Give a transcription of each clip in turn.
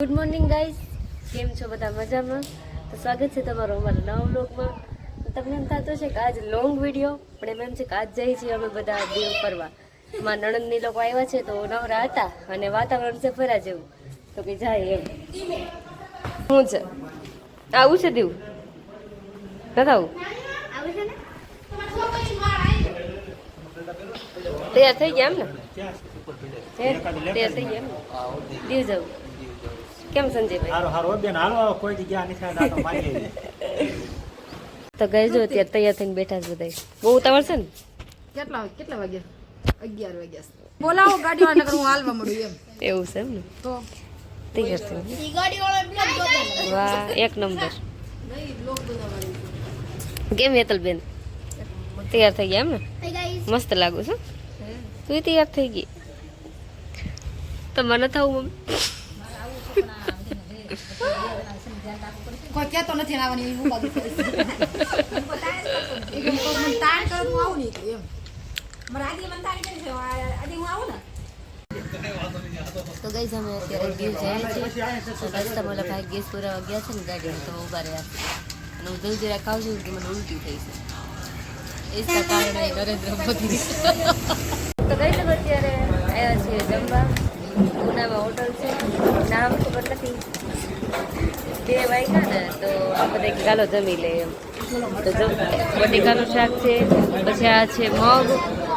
Good morning guys, કેમ છો બધા? મજામાં? તો સ્વાગત છે તમારું અમારા નવા વ્લોગમાં. તમને એમ થતું છે કે આજ લોંગ વિડીયો, પણ એમ છે કે આજ જઈએ છીએ અમે બધા દીવ ફરવા. મારા નણંદની લોકો આવ્યા છે તો નવરા હતા અને વાતાવરણ છે ફરા જેવું, તો કે જાય એમ. શું છે આવું છે દીવ? નથી આવું? તૈયાર થઈ ગયા એમ ને? તૈયાર થઈ ગયા એમ ને? દીવ જવું કેમ સંજયભાઈ? તો ગઈ જો અત્યારે તૈયાર થઈને બેઠા છે બધા. બહુ ઉતાવળ છે ને? કેટલા વાગ્યા? 11 વાગ્યા. બોલાવો ગાડી વાળા નકર હું હાલવા મળું એમ. એવું છે એમ ને? તો તૈયાર થઈને વાહ, એક નંબર. કેમ હેતલબેન તૈયાર થઈ ગયા એમ ને? મસ્ત લાગુ છે. તું તૈયાર થઈ ગઈ તો મને થવું મમ્મી કોઈ કેતો નથી આવવાની એવું બાજુ કરે છે. મને તાણ કરો હું આવું નહીં એમ. મારે આજે મને તાણ કરી છે આજે હું આવું ને. તો ગઈ અમે અત્યારે દીવ જઈએ છીએ. રસ્તામાં ઓલા ભાઈ ગેસ પુરાવા ગયા છે ને ગાડી, તો ઉભા રહ્યા છે અને હું જલ્દી જરા ખાઉં છું કે મને ઉલટી થઈ છે. એ જ કારણે નરેન્દ્ર મોદી. તો ગઈ તમે અત્યારે આવ્યા છીએ જમવા. ઉનામાં હોટલ છે, નામ ખબર નથી. 2 વાગ્યા ને તો આ બધા ગાલો જમી લે એમ. તો બટેકાનું શાક છે, પછી આ છે મગ,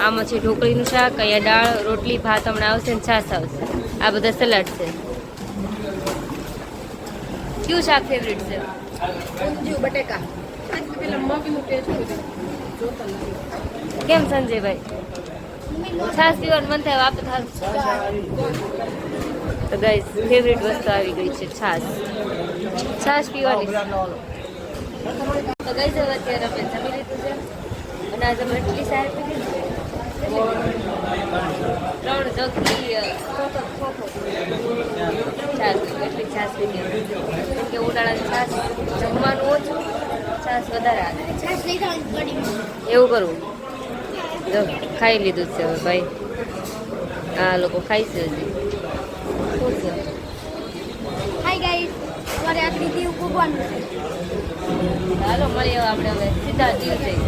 આમાં છે ઢોકળીનું શાક, અહીંયા દાળ રોટલી ભાત હમણાં આવશે ને છાશ આવશે. આ બધા સલાડ છે. કયું શાક ફેવરેટ છે? ઊંધિયું બટેકા. પેલા મગનું ટેસ્ટ કેમ સંજયભાઈ? છાશ પીવાનું મન થાય આપે થારું. તો ગાઈસ ફેવરેટ વસ્તુ આવી ગઈ છે છાશ. છાશ પીવાની. તો ગાઈસ હવે અત્યારે અમે જમી લીધું છે અને આજે અમે એટલી સારી પીધી 3 જગથી છાશ એટલી છાશ પીધી. કેમ કે ઉનાળાની છાશ જમવાનું ઓછું, છાશ વધારે આવે. એવું કરવું. જો ખાઈ લીધું છે હવે ભાઈ. આ લોકો ખાઈ છે હજી. શું છે? હાય ગાઈસ, મારે આખરી દીવ ભગવાનનું છે. હાલો મળીએ આપણે હવે સીધા દીવ જઈએ.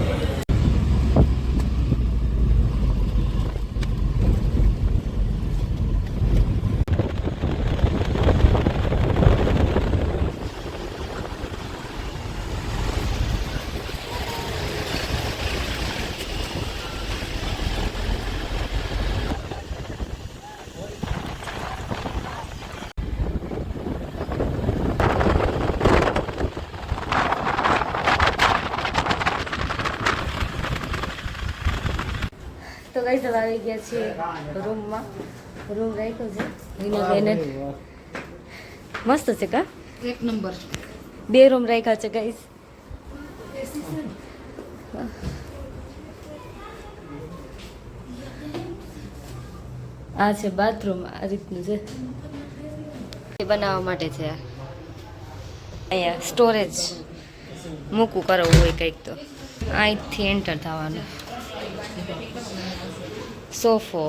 તો ગાઈસ હવે આવી ગયા છીએ રૂમમાં. રૂમ રાખ્યો છે વિનાબેને. મસ્ત છે કા? એક નંબર. 2 રૂમ રાખ્યા છે ગાઈસ. આ છે બાથરૂમ. આ રીતનું છે. એ બનાવવા માટે છે. અહીંયા સ્ટોરેજ મૂકવું કરવું હોય કંઈક તો અહીંથી એન્ટર થવાનું. સોફો,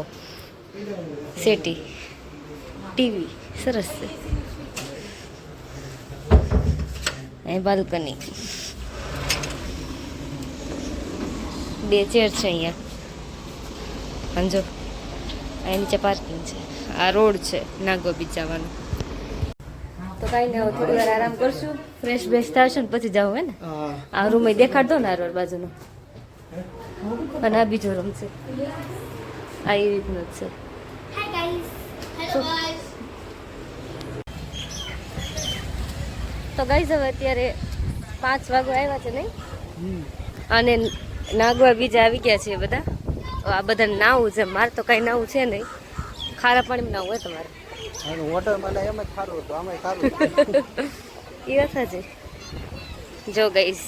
સેટી, ટીવી સરસ છે. અહીં બાલ્કની, 2 ચેર છે અહીંયા. અને જો અહીં નીચે પાર્કિંગ છે. આ રોડ છે નાગવા બીચ જવાનો. તો કાંઈ નહીં, હવે થોડી વાર આરામ કરશું, ફ્રેશ બ્રેશ થશે ને પછી જાવ હે ને. આ રૂમ દેખાડ દો ને આ બાજુનો. અને આ બીજો રૂમ છે. આ એ રીતનું જ છે. તો ગાઈસ હવે અત્યારે 5 વાગે આવ્યા છે નહીં, અને નાગવા બીજા આવી ગયા છે બધા. આ બધા નાવું છે. મારે તો કાંઈ નાવું છે નહીં. ખારા પાણીમાં નાવું હોય તમારે? એ વાત છે. જો ગાઈસ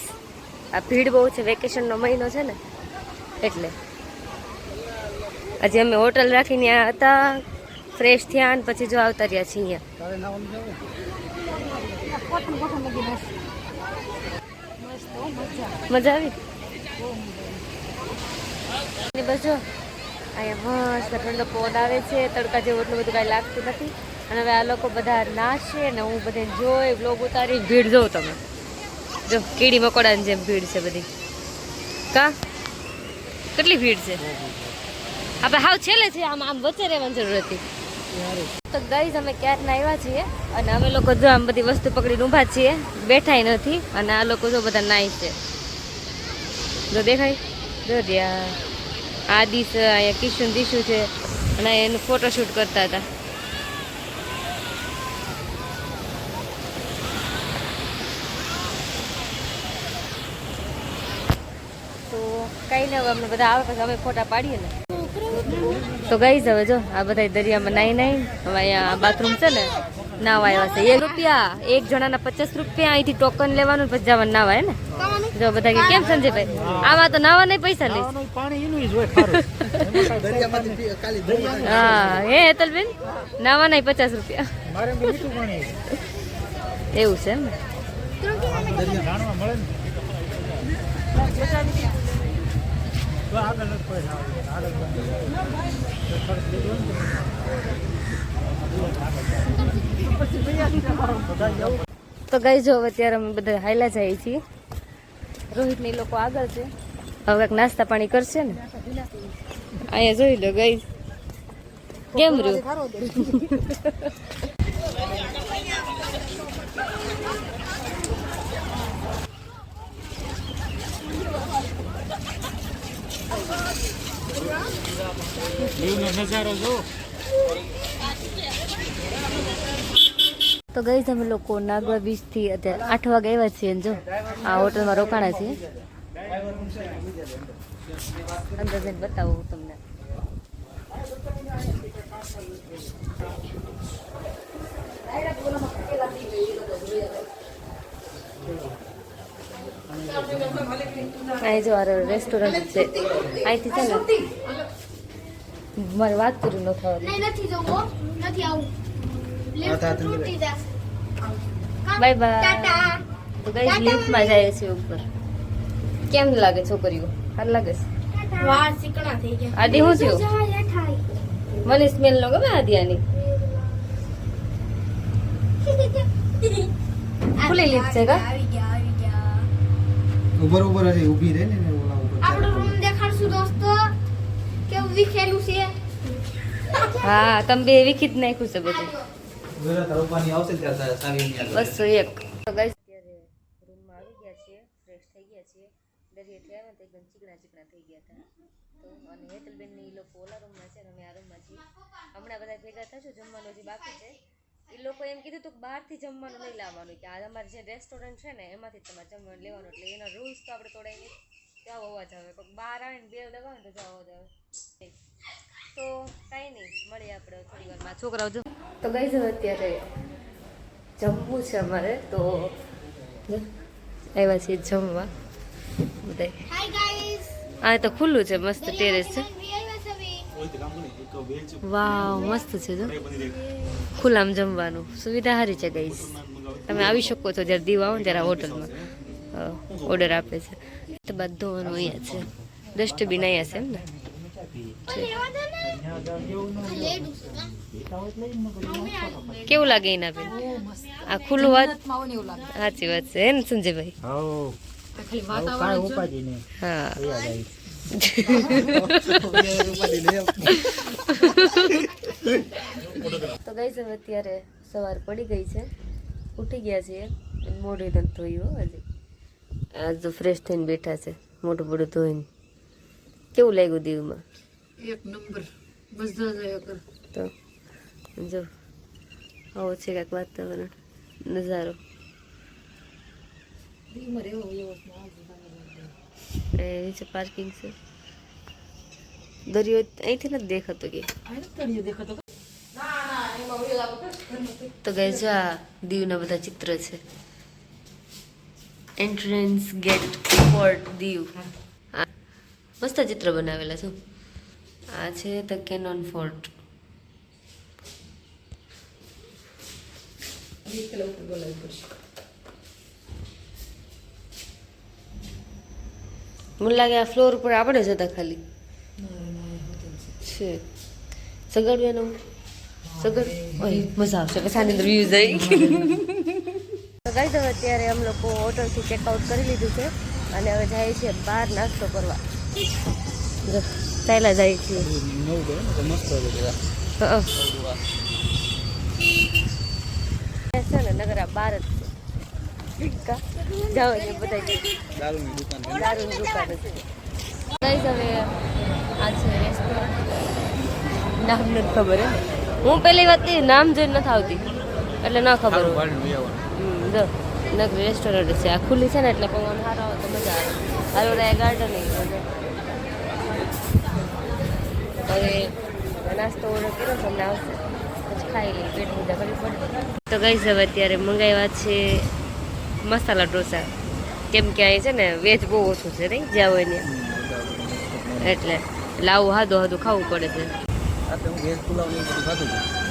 આ ભીડ બહુ છે, વેકેશનનો મહિનો છે ને એટલે. હજી અમે હોટલ રાખીને ત્યાં હતા, ફ્રેશ થયા ને પછી જો આવતા રહ્યા છીએ અહીંયા. મજા આવી? બસ જો અહીંયા મસ્ત ઠંડો પવન આવે છે. તડકા જેવું એટલું બધું કાંઈ લાગતું નથી. અને હવે આ લોકો બધા નાચે ને હું બધે જોઈ બ્લોગ ઉતારી ભીડ જોઉં તમે જો કીડી મકોડાની જેમ ભીડ છે બધી કા કેટલી ભીડ છે આપણે હાવ છેલ્લે છે આમ આમ વચ્ચે રહેવાની જરૂર હતી તો ગાઈઝ અમે ક્યારના આવ્યા છીએ અને અમે લોકો જો આમ બધી વસ્તુ પકડીને ઊભા છીએ બેઠાય નથી અને આ લોકો જો બધા નાય છે જો દેખાય જો ત્યાં આ દિશ અહીંયા કિશુન દિશુ છે અને એનું ફોટોશૂટ કરતા હતા તો કઈ ને હવે અમને બધા આવે પછી અમે ફોટા પાડીએ ને તો ગાઈઝ હવે જો આ બધા દરિયામાં નાઈ નાઈ હવે અહીંયા બાથરૂમ છે ને નાવા આવ્યા છે ₹1 એક જણાના 50 રૂપિયા અહીંથી ટોકન લેવાનું પછી જવાનું નાવા હે ને જો બધા કે કેમ સંજયભાઈ આમાં તો નાવા નહીં પૈસા લઈશ હા હે હેતલબેન નાવા નહીં 50 રૂપિયા એવું છે એમ તો ગઈ જો અત્યારે અમે બધા હાયલા જઈએ છીએ રોહિત ને લોકો આગળ છે હવે કંઈક નાસ્તા પાણી કરશે ને અહીંયા જોઈ લો ગઈ કેમ રહ્યું નજારો જો તો ગઈ અમે લોકો નાગવા બીચ થી અત્યારે 8 વાગે આવ્યા છીએ જો આ હોટલમાં રોકાણા છીએ અંદર જઈને બતાવું તમને અહીં જો આ રેસ્ટોરન્ટ છે અહીંથી છે ને મારે વાત પૂરી ન થવા બાય બાય તો ગઈ લિફ્ટમાં જાય છે ઉપર કેમ લાગે છોકરીઓ સારું લાગે છે આદિ શું થયું મને સ્મેલ ન ગમે આદિ આની ખુલ્લી લિફ્ટ છે કા ઉપર ઉપર હજી ઊભી રહે ને ઓલા ઉપર આપણો રૂમ દેખાડશું દોસ્તો કેવું વિખેલું છે હા તમે બે વિખિત નાખ્યું છે બધું જરા તરફાની આવશે ત્યારે સારી ની બસ તો એક તો ગાઈસ અત્યારે રૂમમાં આવી ગયા છીએ ફ્રેશ થઈ ગયા છીએ દરિયેથી આવ્યા તો એકદમ ચીકણા ચીકણા થઈ ગયા હતા તો અને હેતલબેન ને એ લોકો ઓલા રૂમમાં છે અને અમે આ રૂમમાં છીએ હમણાં બધા ભેગા થશું જમવાનું હજી બાકી છે એ લોકો એમ કીધું તો બહારથી જમવાનું નહીં લાવવાનું કે આ અમારે જે રેસ્ટોરન્ટ છે ને એમાંથી તમારે જમવાનું લેવાનું એટલે એના રૂલ્સ તો આપણે તોડાય નહીં ત્યાં હોવા જ આવે પણ બહાર આવીને બેલ દબાવે ને તો જવા જ આવે તો કાંઈ નહીં મળીએ આપણે થોડી વારમાં છોકરાઓ જો તો ગઈ છે અત્યારે જમવું છે અમારે તો આવ્યા છીએ જમવા બધા હાય ગાઈસ આ તો ખુલ્લું છે મસ્ત ટેરેસ છે વાવ મસ્ત છે જો ખુલ્લામાં જમવાનું સુવિધા સારી છે ગાઈસ તમે આવી શકો છો જ્યારે દીવ આવો ને ત્યારે હોટલમાં ઓર્ડર આપે છે તો બધું અહીંયા છે ડસ્ટબિન અહીંયા છે એમ ને કેવું લાગે એના બેન આ ખુલ્લું વાત સાચી વાત છે ને સંજયભાઈ હા તો ગઈ છે અત્યારે સવાર પડી ગઈ છે ઉઠી ગયા છીએ મોઢું નથી ધોયું હજી આજ તો ફ્રેશ થઈને બેઠા છે મોઢું મોઢું ધોઈને કેવું લાગ્યું દીવમાં એક નંબર બધા તો જો આવો છે કાંઈક વાતાવરણ નજારો એ નીચે પાર્કિંગ છે દરિયો અહીંથી નથી દેખાતો કે તો ગઈ જો આ દીવના બધા ચિત્ર છે એન્ટ્રન્સ ગેટ ફોર્ટ દીવ મસ્ત ચિત્ર બનાવેલા છે આ છે ધ કેનોન ફોર્ટ મને લાગે આ ફ્લોર ઉપર આપણે જ હતા ખાલી છે સગાડવાનું સગર ઓય મજા આવશે કે સાની અંદર વ્યૂઝ આવી તો ગાઈસ હવે અત્યારે અમે લોકો હોટલથી ચેકઆઉટ કરી લીધું છે અને હવે જાય છે બહાર નાસ્તો કરવા જો ચાલ્યા જાય છે નવું કરે ને તો મસ્ત હોય છે ને નગરા બહાર જ છે જાઓ ને બધા દારૂની દુકાન છે. દારૂની દુકાન છે ગાઈસ હવે આ છે રેસ્ટોરન્ટ નામ નથી ખબર હે હું પહેલી વાત નામ જોઈને નથી આવતી એટલે ના ખબર સારું હોય ભાડું લઈ આવવાનું. જો નગરી રેસ્ટોરન્ટ છે આ ખુલ્લી છે ને એટલે પવન સારો આવે તો મજા આવે હાલો રે ગાર્ડન હવે નાસ્તો ઓર્ડર કર્યો તો અમને આવશે પછી ખાઈ લઈ પેટ પૂજા કરવી પડે તો ગઈ હવે અત્યારે મંગાવ્યા છે મસાલા ઢોસા કેમ કે અહીં છે ને વેજ બહુ ઓછું છે નહીં જ્યાં હોય ને એટલે લાવું હાદું હાદું ખાવું પડે છે આ તો હું વેજ પુલાવ ને એવું બધું ખાધું હતું.